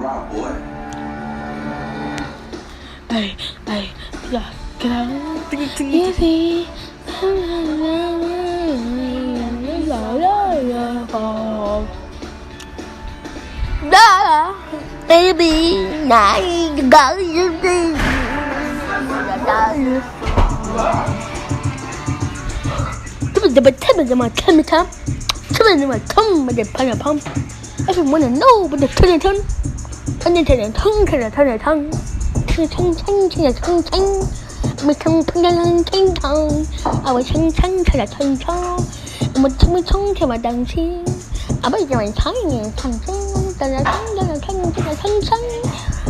Wow, boy. Hey, yeah, get out. Easy. Baby, này gỡ đi. Everyone wanna know but the turn.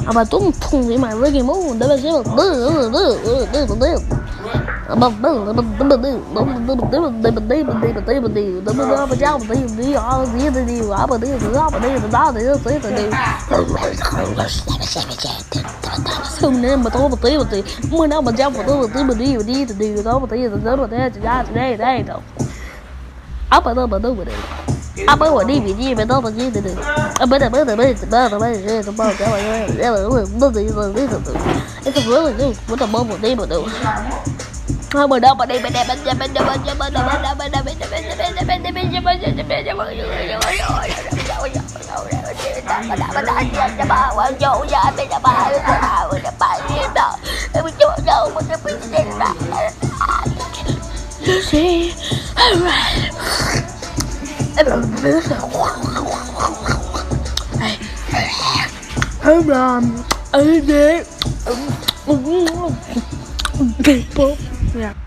Aber dumm Punkt immer Reggae Moon, da ist apa wa đi bị gì về đâu mà gì từ từ bây giờ it's really good what the bubble day but đâu mà đâu mà đây bên đây Hold on, I did. Yeah.